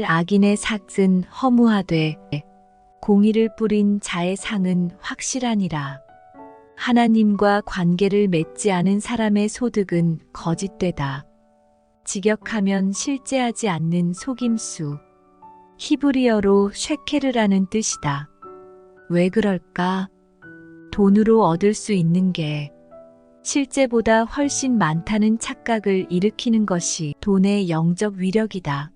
악인의 삭은 허무하되 공의를 뿌린 자의 상은 확실하니라. 하나님과 관계를 맺지 않은 사람의 소득은 거짓되다. 직역하면 실제하지 않는 속임수. 히브리어로 쉐케르라는 뜻이다. 왜 그럴까? 돈으로 얻을 수 있는 게 실제보다 훨씬 많다는 착각을 일으키는 것이 돈의 영적 위력이다.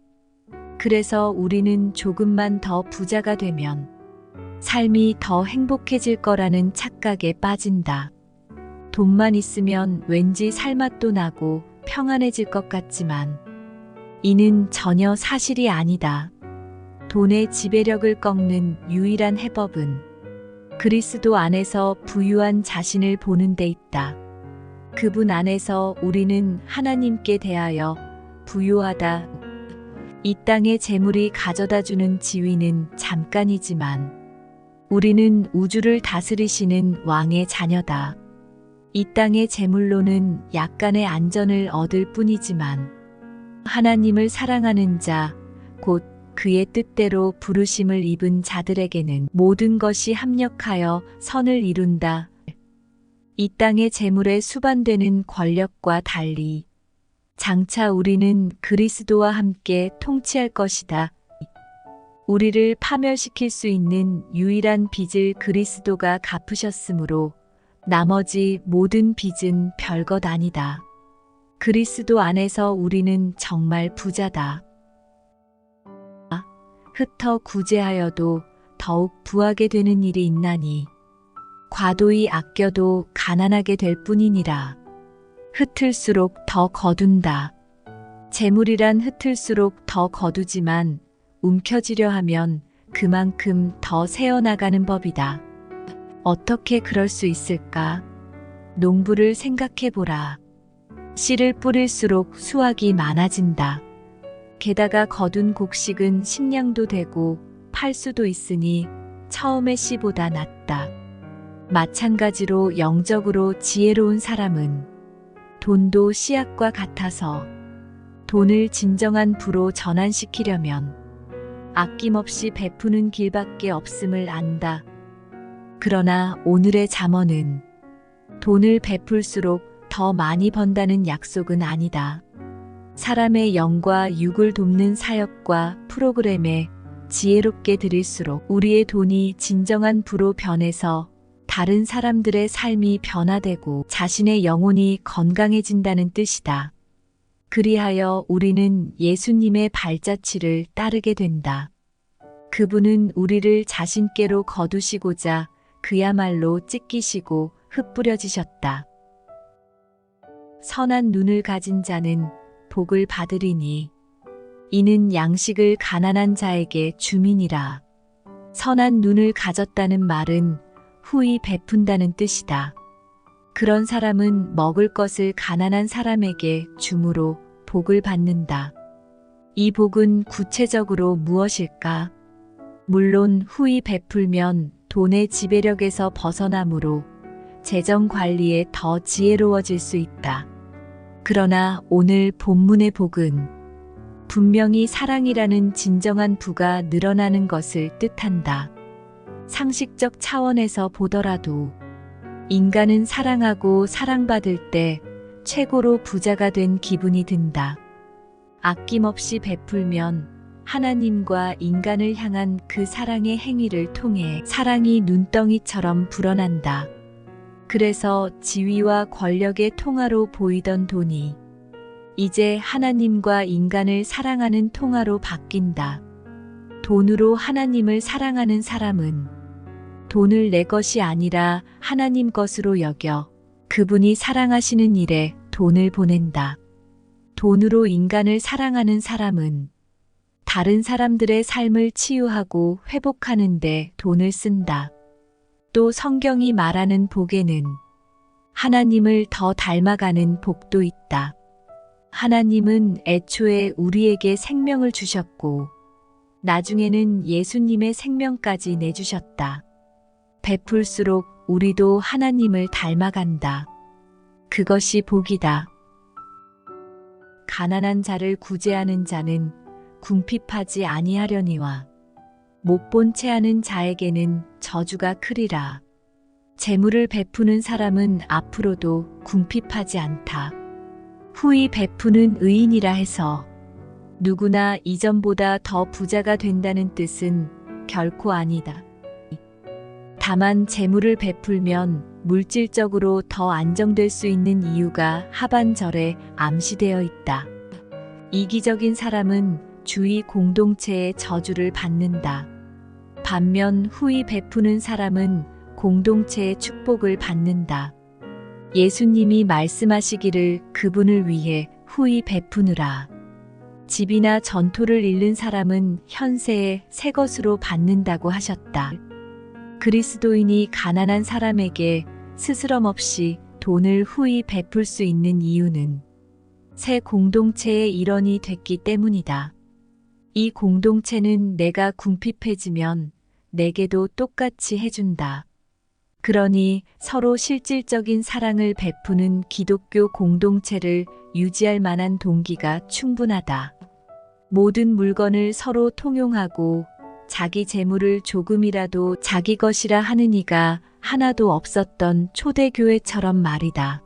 그래서 우리는 조금만 더 부자가 되면 삶이 더 행복해질 거라는 착각에 빠진다. 돈만 있으면 왠지 살맛도 나고 평안해질 것 같지만 이는 전혀 사실이 아니다. 돈의 지배력을 꺾는 유일한 해법은 그리스도 안에서 부유한 자신을 보는 데 있다. 그분 안에서 우리는 하나님께 대하여 부유하다. 이 땅의 재물이 가져다주는 지위는 잠깐이지만 우리는 우주를 다스리시는 왕의 자녀다. 이 땅의 재물로는 약간의 안전을 얻을 뿐이지만 하나님을 사랑하는 자, 곧 그의 뜻대로 부르심을 입은 자들에게는 모든 것이 합력하여 선을 이룬다. 이 땅의 재물에 수반되는 권력과 달리 장차 우리는 그리스도와 함께 통치할 것이다. 우리를 파멸시킬 수 있는 유일한 빚을 그리스도가 갚으셨으므로 나머지 모든 빚은 별것 아니다. 그리스도 안에서 우리는 정말 부자다. 흩어 구제하여도 더욱 부하게 되는 일이 있나니 과도히 아껴도 가난하게 될 뿐이니라. 흩을수록 더 거둔다. 재물이란 흩을수록 더 거두지만 움켜쥐려 하면 그만큼 더 새어나가는 법이다. 어떻게 그럴 수 있을까? 농부를 생각해보라. 씨를 뿌릴수록 수확이 많아진다. 게다가 거둔 곡식은 식량도 되고 팔 수도 있으니 처음의 씨보다 낫다. 마찬가지로 영적으로 지혜로운 사람은 돈도 씨앗과 같아서 돈을 진정한 부로 전환시키려면 아낌없이 베푸는 길밖에 없음을 안다. 그러나 오늘의 잠언은 돈을 베풀수록 더 많이 번다는 약속은 아니다. 사람의 영과 육을 돕는 사역과 프로그램에 지혜롭게 드릴수록 우리의 돈이 진정한 부로 변해서 다른 사람들의 삶이 변화되고 자신의 영혼이 건강해진다는 뜻이다. 그리하여 우리는 예수님의 발자취를 따르게 된다. 그분은 우리를 자신께로 거두시고자 그야말로 찢기시고 흩뿌려지셨다. 선한 눈을 가진 자는 복을 받으리니 이는 양식을 가난한 자에게 주민이라. 선한 눈을 가졌다는 말은 후히 베푼다는 뜻이다. 그런 사람은 먹을 것을 가난한 사람에게 주므로 복을 받는다. 이 복은 구체적으로 무엇일까? 물론 후히 베풀면 돈의 지배력에서 벗어나므로 재정 관리에 더 지혜로워질 수 있다. 그러나 오늘 본문의 복은 분명히 사랑이라는 진정한 부가 늘어나는 것을 뜻한다. 상식적 차원에서 보더라도 인간은 사랑하고 사랑받을 때 최고로 부자가 된 기분이 든다. 아낌없이 베풀면 하나님과 인간을 향한 그 사랑의 행위를 통해 사랑이 눈덩이처럼 불어난다. 그래서 지위와 권력의 통화로 보이던 돈이 이제 하나님과 인간을 사랑하는 통화로 바뀐다. 돈으로 하나님을 사랑하는 사람은 돈을 내 것이 아니라 하나님 것으로 여겨 그분이 사랑하시는 일에 돈을 보낸다. 돈으로 인간을 사랑하는 사람은 다른 사람들의 삶을 치유하고 회복하는 데 돈을 쓴다. 또 성경이 말하는 복에는 하나님을 더 닮아가는 복도 있다. 하나님은 애초에 우리에게 생명을 주셨고 나중에는 예수님의 생명까지 내주셨다. 베풀수록 우리도 하나님을 닮아간다. 그것이 복이다. 가난한 자를 구제하는 자는 궁핍하지 아니하려니와 못 본 채 하는 자에게는 저주가 크리라. 재물을 베푸는 사람은 앞으로도 궁핍하지 않다. 후히 베푸는 의인이라 해서 누구나 이전보다 더 부자가 된다는 뜻은 결코 아니다. 다만 재물을 베풀면 물질적으로 더 안정될 수 있는 이유가 하반절에 암시되어 있다. 이기적인 사람은 주위 공동체의 저주를 받는다. 반면 후히 베푸는 사람은 공동체의 축복을 받는다. 예수님이 말씀하시기를 그분을 위해 후히 베푸느라. 집이나 전토를 잃는 사람은 현세에 새 것으로 받는다고 하셨다. 그리스도인이 가난한 사람에게 스스럼 없이 돈을 후히 베풀 수 있는 이유는 새 공동체의 일원이 됐기 때문이다. 이 공동체는 내가 궁핍해지면 내게도 똑같이 해준다. 그러니 서로 실질적인 사랑을 베푸는 기독교 공동체를 유지할 만한 동기가 충분하다. 모든 물건을 서로 통용하고 자기 재물을 조금이라도 자기 것이라 하는 이가 하나도 없었던 초대교회처럼 말이다.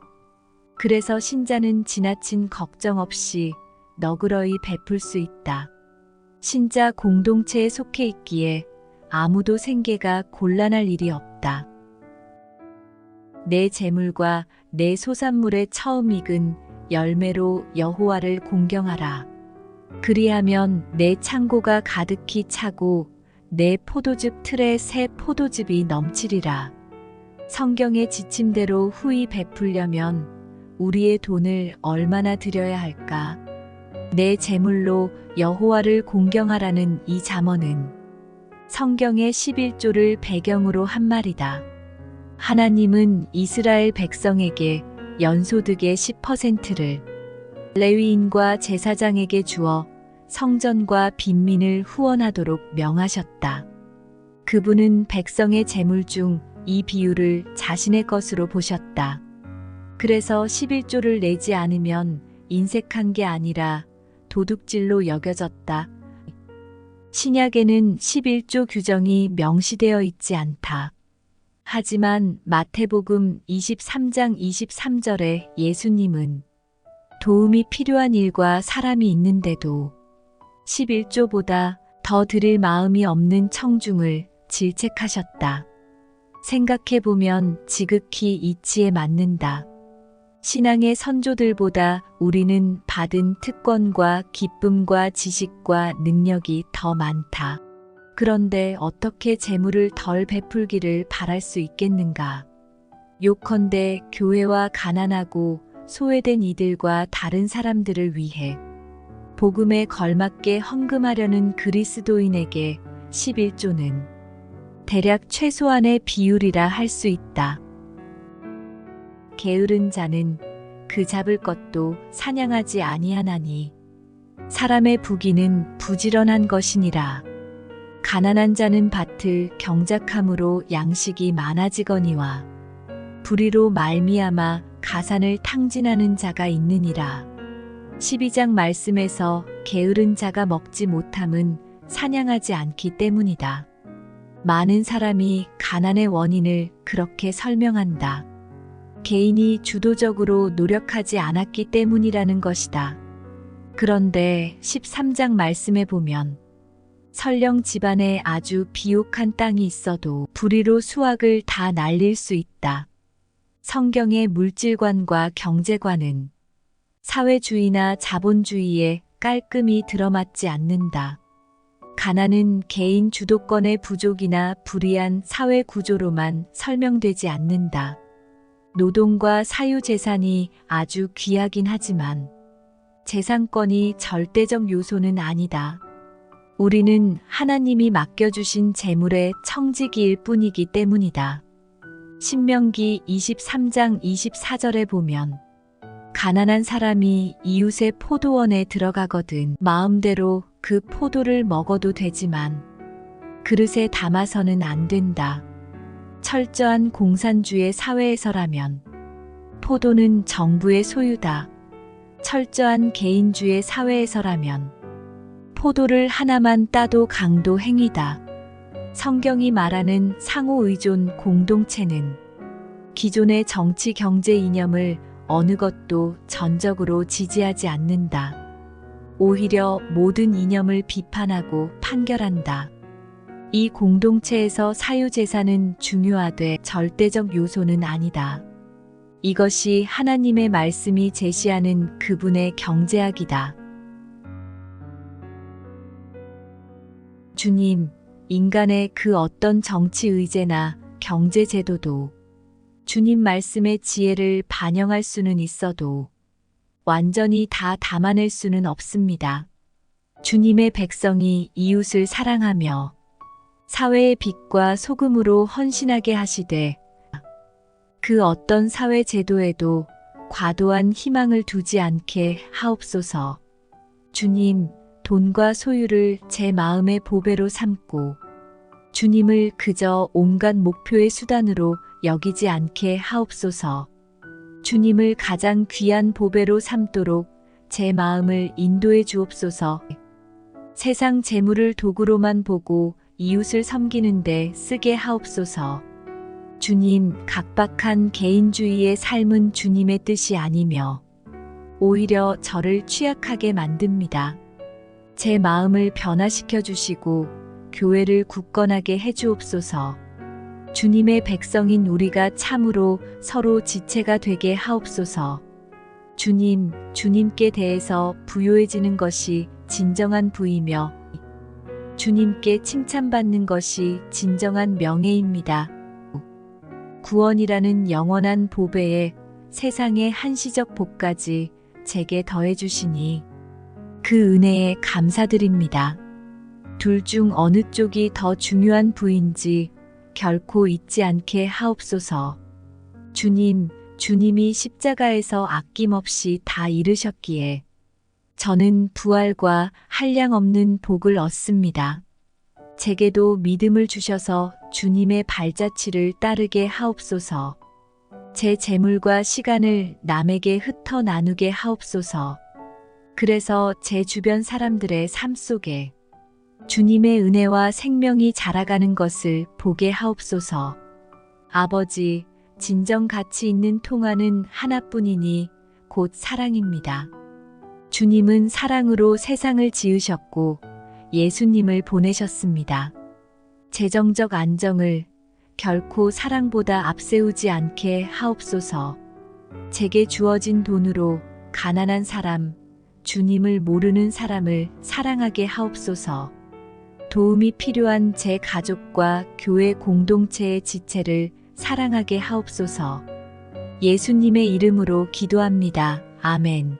그래서 신자는 지나친 걱정 없이 너그러이 베풀 수 있다. 신자 공동체에 속해 있기에 아무도 생계가 곤란할 일이 없다. 내 재물과 내 소산물의 처음 익은 열매로 여호와를 공경하라. 그리하면 내 창고가 가득히 차고 내 포도즙 틀에 새 포도즙이 넘치리라. 성경의 지침대로 후히 베풀려면 우리의 돈을 얼마나 드려야 할까? 내 재물로 여호와를 공경하라는 이 잠언은 성경의 11조를 배경으로 한 말이다. 하나님은 이스라엘 백성에게 연소득의 10%를 레위인과 제사장에게 주어 성전과 빈민을 후원하도록 명하셨다. 그분은 백성의 재물 중 이 비율을 자신의 것으로 보셨다. 그래서 11조를 내지 않으면 인색한 게 아니라 도둑질로 여겨졌다. 신약에는 11조 규정이 명시되어 있지 않다. 하지만 마태복음 23장 23절에 예수님은 도움이 필요한 일과 사람이 있는데도 11조보다 더 드릴 마음이 없는 청중을 질책하셨다. 생각해보면 지극히 이치에 맞는다. 신앙의 선조들보다 우리는 받은 특권과 기쁨과 지식과 능력이 더 많다. 그런데 어떻게 재물을 덜 베풀기를 바랄 수 있겠는가? 요컨대 교회와 가난하고 소외된 이들과 다른 사람들을 위해 복음에 걸맞게 헌금하려는 그리스도인에게 11조는 대략 최소한의 비율이라 할 수 있다. 게으른 자는 그 잡을 것도 사냥하지 아니하나니 사람의 부귀는 부지런한 것이니라. 가난한 자는 밭을 경작함으로 양식이 많아지거니와 불의로 말미암아 가산을 탕진하는 자가 있느니라. 12장 말씀에서 게으른 자가 먹지 못함은 사냥하지 않기 때문이다. 많은 사람이 가난의 원인을 그렇게 설명한다. 개인이 주도적으로 노력하지 않았기 때문이라는 것이다. 그런데 13장 말씀에 보면 설령 집안에 아주 비옥한 땅이 있어도 불의로 수확을 다 날릴 수 있다. 성경의 물질관과 경제관은 사회주의나 자본주의에 깔끔히 들어맞지 않는다. 가난은 개인 주도권의 부족이나 불이한 사회 구조로만 설명되지 않는다. 노동과 사유재산이 아주 귀하긴 하지만 재산권이 절대적 요소는 아니다. 우리는 하나님이 맡겨주신 재물의 청지기일 뿐이기 때문이다. 신명기 23장 24절에 보면 가난한 사람이 이웃의 포도원에 들어가거든 마음대로 그 포도를 먹어도 되지만 그릇에 담아서는 안 된다. 철저한 공산주의 사회에서라면 포도는 정부의 소유다. 철저한 개인주의 사회에서라면 포도를 하나만 따도 강도 행위다. 성경이 말하는 상호 의존 공동체는 기존의 정치 경제 이념을 어느 것도 전적으로 지지하지 않는다. 오히려 모든 이념을 비판하고 판결한다. 이 공동체에서 사유재산은 중요하되 절대적 요소는 아니다. 이것이 하나님의 말씀이 제시하는 그분의 경제학이다. 주님, 인간의 그 어떤 정치 의제나 경제 제도도 주님 말씀의 지혜를 반영할 수는 있어도 완전히 다 담아낼 수는 없습니다. 주님의 백성이 이웃을 사랑하며 사회의 빛과 소금으로 헌신하게 하시되 그 어떤 사회 제도에도 과도한 희망을 두지 않게 하옵소서. 주님, 돈과 소유를 제 마음의 보배로 삼고 주님을 그저 온갖 목표의 수단으로 여기지 않게 하옵소서. 주님을 가장 귀한 보배로 삼도록 제 마음을 인도해 주옵소서. 세상 재물을 도구로만 보고 이웃을 섬기는데 쓰게 하옵소서. 주님, 각박한 개인주의의 삶은 주님의 뜻이 아니며 오히려 저를 취약하게 만듭니다. 제 마음을 변화시켜 주시고 교회를 굳건하게 해 주옵소서. 주님의 백성인 우리가 참으로 서로 지체가 되게 하옵소서. 주님, 주님께 대해서 부요해지는 것이 진정한 부이며 주님께 칭찬받는 것이 진정한 명예입니다. 구원이라는 영원한 보배에 세상의 한시적 복까지 제게 더해 주시니 그 은혜에 감사드립니다. 둘 중 어느 쪽이 더 중요한 부인지 결코 잊지 않게 하옵소서. 주님, 주님이 십자가에서 아낌없이 다 이루셨기에 저는 부활과 한량없는 복을 얻습니다. 제게도 믿음을 주셔서 주님의 발자취를 따르게 하옵소서. 제 재물과 시간을 남에게 흩어 나누게 하옵소서. 그래서 제 주변 사람들의 삶 속에 주님의 은혜와 생명이 자라가는 것을 보게 하옵소서. 아버지, 진정 가치 있는 통화는 하나뿐이니 곧 사랑입니다. 주님은 사랑으로 세상을 지으셨고 예수님을 보내셨습니다. 재정적 안정을 결코 사랑보다 앞세우지 않게 하옵소서. 제게 주어진 돈으로 가난한 사람, 주님을 모르는 사람을 사랑하게 하옵소서. 도움이 필요한 제 가족과 교회 공동체의 지체를 사랑하게 하옵소서. 예수님의 이름으로 기도합니다. 아멘.